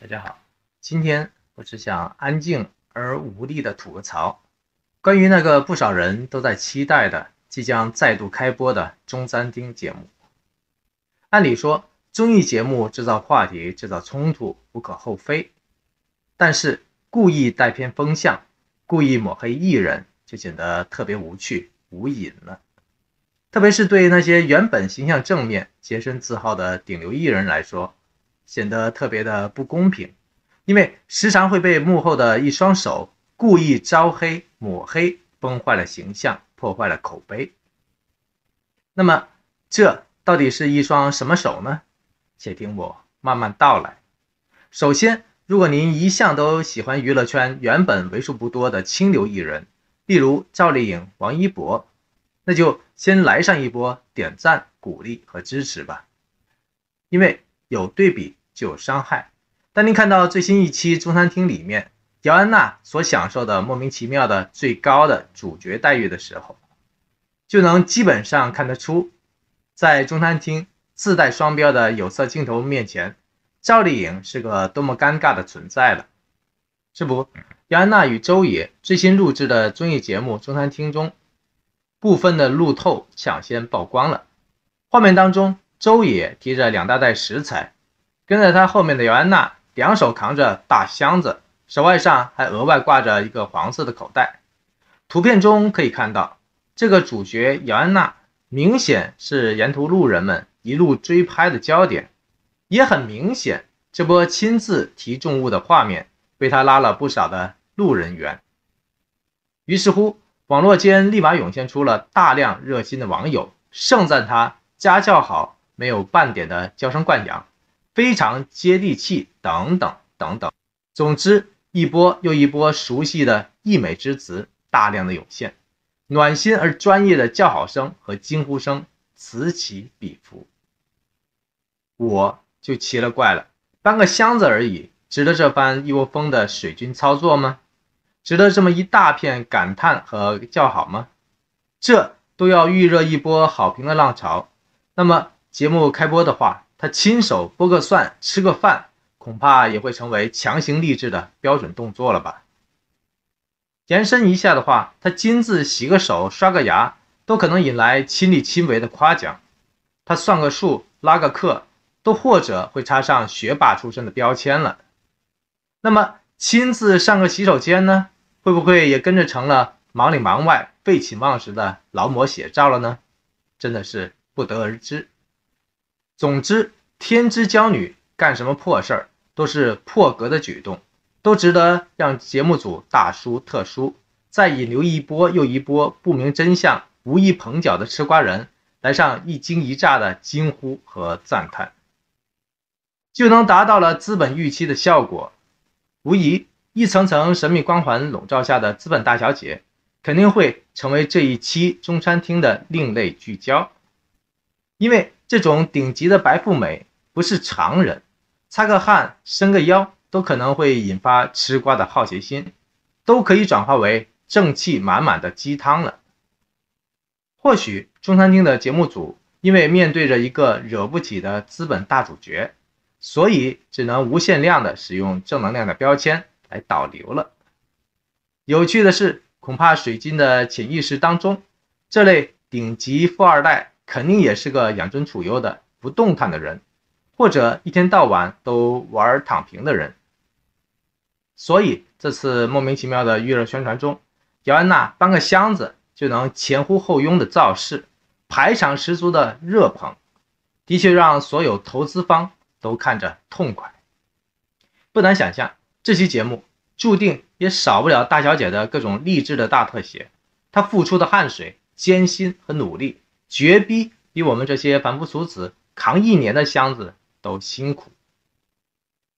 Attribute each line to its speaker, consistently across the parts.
Speaker 1: 大家好，今天我只想安静而无力地吐个槽，关于那个不少人都在期待的即将再度开播的中餐厅节目。按理说，综艺节目制造话题、制造冲突无可厚非，但是故意带偏风向、故意抹黑艺人，就显得特别无趣、无瘾了。特别是对那些原本形象正面、洁身自好的顶流艺人来说，显得特别的不公平，因为时常会被幕后的一双手故意招黑、抹黑，崩坏了形象，破坏了口碑。那么，这到底是一双什么手呢？且听我慢慢道来。首先，如果您一向都喜欢娱乐圈原本为数不多的清流艺人，例如赵丽颖、王一博，那就先来上一波点赞、鼓励和支持吧。因为有对比就有伤害。当您看到最新一期中餐厅里面姚安娜所享受的莫名其妙的最高的主角待遇的时候，就能基本上看得出，在中餐厅自带双标的有色镜头面前，赵丽颖是个多么尴尬的存在了。这不，姚安娜与周也最新录制的综艺节目中餐厅中部分的路透抢先曝光了。画面当中，周也提着2大袋食材，跟在他后面的姚安娜两手扛着大箱子，手腕上还额外挂着一个黄色的口袋。图片中可以看到，这个主角姚安娜明显是沿途路人们一路追拍的焦点，也很明显，这波亲自提重物的画面被他拉了不少的路人缘。于是乎，网络间立马涌现出了大量热心的网友，盛赞他家教好，没有半点的娇生惯养，非常接地气等等等等。总之，一波又一波熟悉的溢美之词大量的涌现，暖心而专业的叫好声和惊呼声此起彼伏。我就奇了怪了，搬个箱子而已，值得这番一窝蜂的水军操作吗？值得这么一大片感叹和叫好吗？这都要预热一波好评的浪潮，那么节目开播的话，他亲手剥个蒜吃个饭，恐怕也会成为强行励志的标准动作了吧。延伸一下的话，他亲自洗个手刷个牙，都可能引来亲力亲为的夸奖。他算个数拉个课，都或者会插上学霸出身的标签了。那么亲自上个洗手间呢，会不会也跟着成了忙里忙外废寝忘食的劳模写照了呢？真的是不得而知。总之，天之娇女干什么破事儿都是破格的举动，都值得让节目组大书特书，再引流一波又一波不明真相、无意捧脚的吃瓜人，来上一惊一乍的惊呼和赞叹，就能达到了资本预期的效果。无疑，一层层神秘光环笼罩下的资本大小姐，肯定会成为这一期中餐厅的另类聚焦。因为这种顶级的白富美不是常人，擦个汗伸个腰都可能会引发吃瓜的好奇心，都可以转化为正气满满的鸡汤了。或许中餐厅的节目组因为面对着一个惹不起的资本大主角，所以只能无限量的使用正能量的标签来导流了。有趣的是，恐怕水军的潜意识当中，这类顶级富二代肯定也是个养尊处优的不动弹的人，或者一天到晚都玩躺平的人。所以这次莫名其妙的预热宣传中，姚安娜搬个箱子就能前呼后拥的造势，排场十足的热捧，的确让所有投资方都看着痛快。不难想象，这期节目注定也少不了大小姐的各种励志的大特写，她付出的汗水、艰辛和努力，绝比我们这些凡夫俗子扛1年的箱子都辛苦。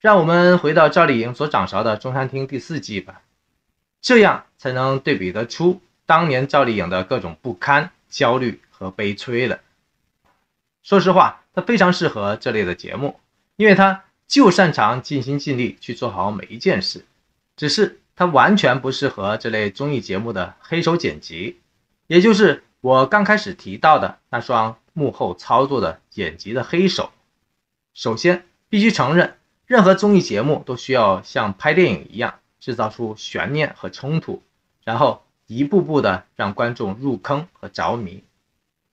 Speaker 1: 让我们回到赵丽颖所掌勺的中餐厅第4季吧，这样才能对比得出当年赵丽颖的各种不堪、焦虑和悲催了。说实话，她非常适合这类的节目，因为她就擅长尽心尽力去做好每一件事，只是她完全不适合这类综艺节目的黑手剪辑，也就是我刚开始提到的那双幕后操作的剪辑的黑手。首先必须承认，任何综艺节目都需要像拍电影一样制造出悬念和冲突，然后一步步的让观众入坑和着迷。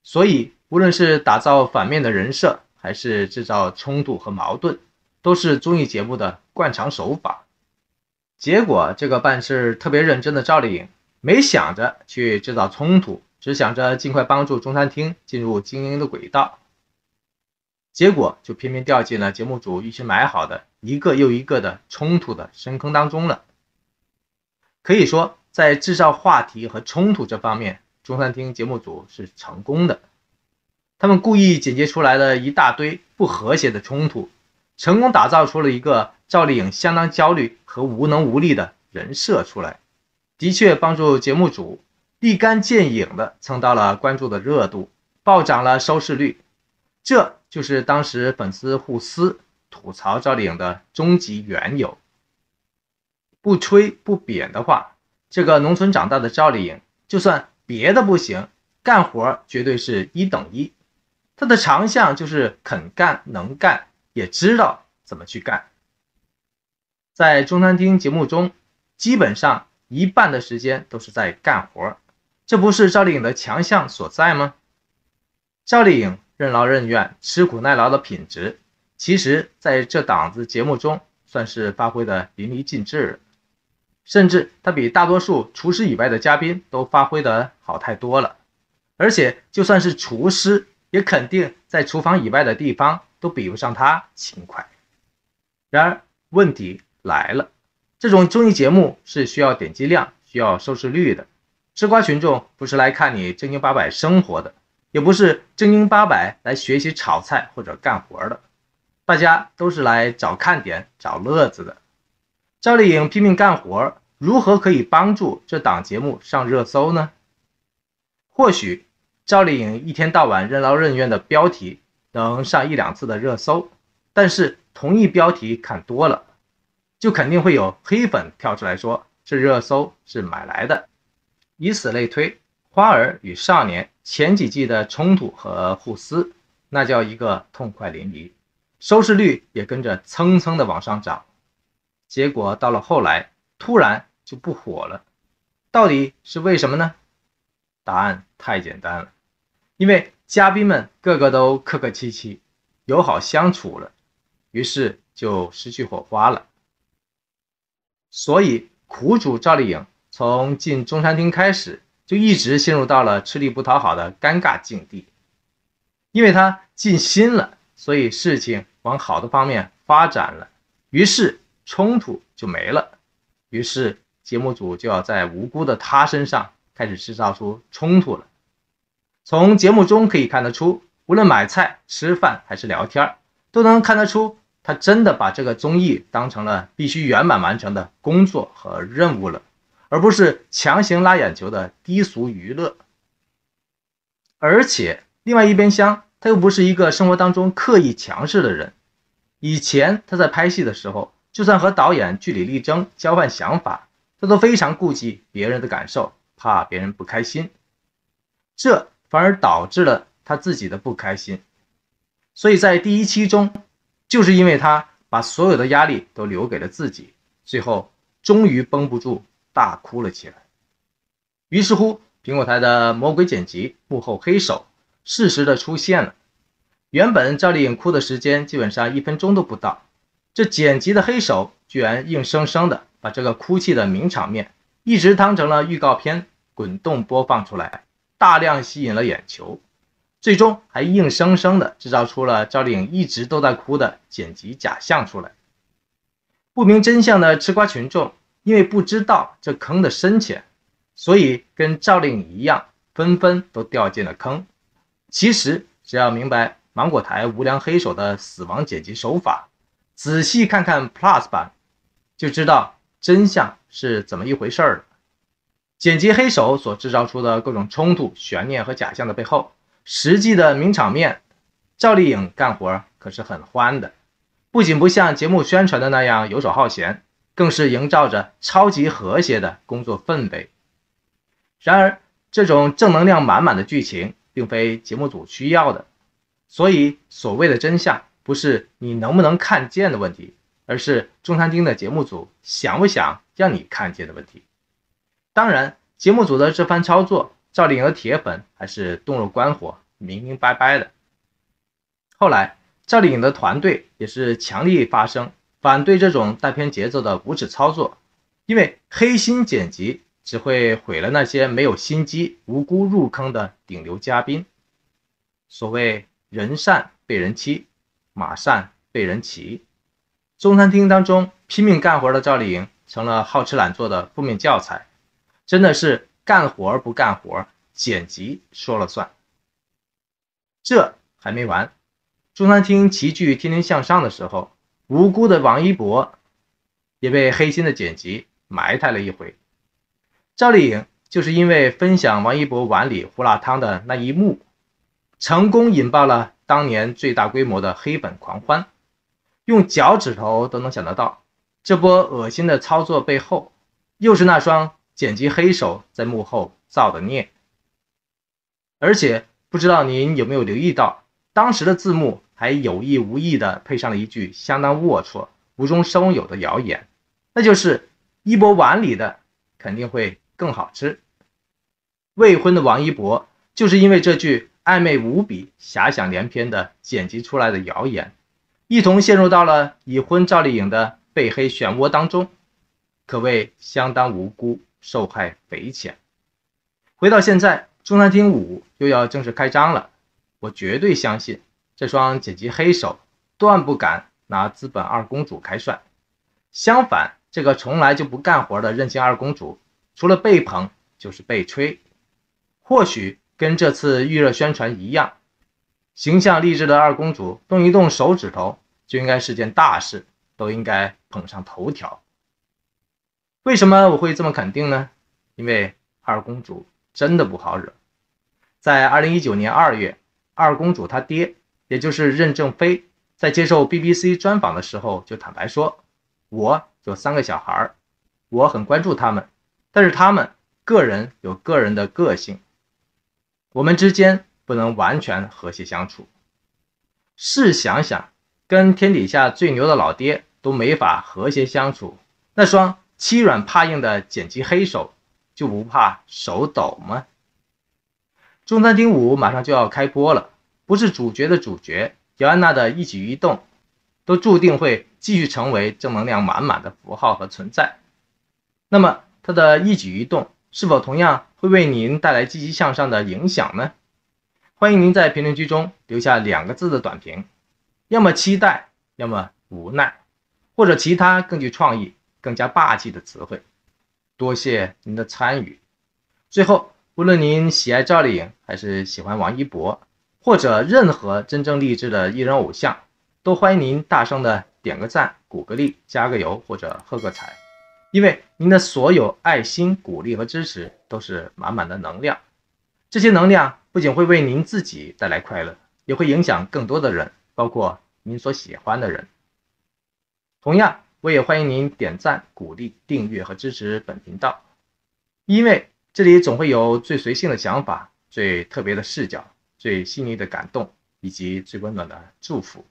Speaker 1: 所以无论是打造反面的人设，还是制造冲突和矛盾，都是综艺节目的惯常手法。结果这个办事特别认真的赵丽颖没想着去制造冲突，只想着尽快帮助中餐厅进入经营的轨道，结果就偏偏掉进了节目组预先埋好的一个又一个的冲突的深坑当中了。可以说在制造话题和冲突这方面，中餐厅节目组是成功的。他们故意剪接出来了一大堆不和谐的冲突，成功打造出了一个赵丽颖相当焦虑和无能无力的人设出来，的确帮助节目组立竿见影的蹭到了关注的热度，暴涨了收视率。这就是当时粉丝互撕吐槽赵丽颖的终极缘由。不吹不贬的话，这个农村长大的赵丽颖，就算别的不行，干活绝对是1等1。她的长项就是肯干能干，也知道怎么去干。在中餐厅节目中，基本上一半的时间都是在干活，这不是赵丽颖的强项所在吗？赵丽颖任劳任怨、吃苦耐劳的品质，其实在这档子节目中算是发挥的淋漓尽致了，甚至她比大多数厨师以外的嘉宾都发挥的好太多了。而且就算是厨师，也肯定在厨房以外的地方都比不上她勤快。然而问题来了，这种综艺节目是需要点击量、需要收视率的，吃瓜群众不是来看你正经八百生活的，也不是正经八百来学习炒菜或者干活的，大家都是来找看点、找乐子的。赵丽颖拼命干活，如何可以帮助这档节目上热搜呢？或许赵丽颖一天到晚任劳任怨的标题能上1、2次的热搜，但是同一标题看多了，就肯定会有黑粉跳出来说这热搜是买来的。以此类推，花儿与少年前几季的冲突和互撕，那叫一个痛快淋漓，收视率也跟着蹭蹭的往上涨。结果到了后来突然就不火了，到底是为什么呢？答案太简单了，因为嘉宾们个个都客客气气，友好相处了，于是就失去火花了。所以苦主赵丽颖从进中餐厅开始，就一直陷入到了吃力不讨好的尴尬境地。因为她尽心了，所以事情往好的方面发展了，于是冲突就没了，于是节目组就要在无辜的她身上开始制造出冲突了。从节目中可以看得出，无论买菜、吃饭还是聊天，都能看得出他真的把这个综艺当成了必须圆满完成的工作和任务了，而不是强行拉眼球的低俗娱乐。而且另外一边厢，他又不是一个生活当中刻意强势的人。以前他在拍戏的时候，就算和导演据理力争、交换想法，他都非常顾及别人的感受，怕别人不开心，这反而导致了他自己的不开心。所以在第1期中，就是因为他把所有的压力都留给了自己，最后终于绷不住，大哭了起来。于是乎，苹果台的魔鬼剪辑幕后黑手适时的出现了。原本赵丽颖哭的时间基本上1分钟都不到，这剪辑的黑手居然硬生生的把这个哭泣的名场面一直当成了预告片滚动播放出来，大量吸引了眼球，最终还硬生生的制造出了赵丽颖一直都在哭的剪辑假象出来。不明真相的吃瓜群众因为不知道这坑的深浅，所以跟赵丽颖一样，纷纷都掉进了坑。其实只要明白芒果台无良黑手的死亡剪辑手法，仔细看看 Plus 版，就知道真相是怎么一回事了。剪辑黑手所制造出的各种冲突、悬念和假象的背后，实际的名场面，赵丽颖干活可是很欢的，不仅不像节目宣传的那样游手好闲，更是营造着超级和谐的工作氛围。然而这种正能量满满的剧情并非节目组需要的，所以所谓的真相不是你能不能看见的问题，而是中餐厅的节目组想不想让你看见的问题。当然，节目组的这番操作，赵丽颖的铁粉还是洞若观火，明明白白的。后来，赵丽颖的团队也是强力发声，反对这种带偏节奏的无耻操作，因为黑心剪辑只会毁了那些没有心机、无辜入坑的顶流嘉宾。所谓人善被人欺，马善被人骑。中餐厅当中拼命干活的赵丽颖成了好吃懒做的负面教材，真的是干活不干活，剪辑说了算。这还没完，中餐厅齐聚天天向上的时候，无辜的王一博也被黑心的剪辑埋汰了一回。赵丽颖就是因为分享王一博碗里胡辣汤的那一幕，成功引爆了当年最大规模的黑粉狂欢。用脚趾头都能想得到，这波恶心的操作背后，又是那双剪辑黑手在幕后造的孽。而且不知道您有没有留意到，当时的字幕还有意无意地配上了一句相当龌龊、无中生有的谣言，那就是一博碗里的肯定会更好吃。未婚的王一博就是因为这句暧昧无比、遐想连篇的剪辑出来的谣言，一同陷入到了已婚赵丽颖的被黑漩涡当中，可谓相当无辜，受害匪浅。回到现在，中餐厅5又要正式开张了，我绝对相信这双剪辑黑手断不敢拿资本二公主开涮。相反，这个从来就不干活的任性二公主，除了被捧就是被吹。或许跟这次预热宣传一样，形象励志的二公主动一动手指头就应该是件大事，都应该捧上头条。为什么我会这么肯定呢？因为二公主真的不好惹。在2019年2月，二公主她爹，也就是任正非，在接受 BBC 专访的时候就坦白说，我有3个小孩，我很关注他们，但是他们个人有个人的个性，我们之间不能完全和谐相处。试想想，跟天底下最牛的老爹都没法和谐相处，那双欺软怕硬的剪辑黑手就不怕手抖吗？中餐厅5马上就要开播了，不是主角的主角姚安娜的一举一动都注定会继续成为正能量满满的符号和存在。那么她的一举一动是否同样会为您带来积极向上的影响呢？欢迎您在评论区中留下2个字的短评，要么期待，要么无奈，或者其他更具创意、更加霸气的词汇。多谢您的参与。最后，无论您喜爱赵丽颖还是喜欢王一博，或者任何真正励志的艺人偶像，都欢迎您大声的点个赞、鼓个励、加个油或者喝个彩，因为您的所有爱心、鼓励和支持都是满满的能量。这些能量不仅会为您自己带来快乐，也会影响更多的人，包括您所喜欢的人。同样，我也欢迎您点赞、鼓励、订阅和支持本频道，因为这里总会有最随性的想法、最特别的视角、最细腻的感动以及最温暖的祝福。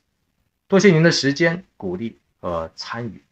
Speaker 1: 多谢您的时间、鼓励和参与。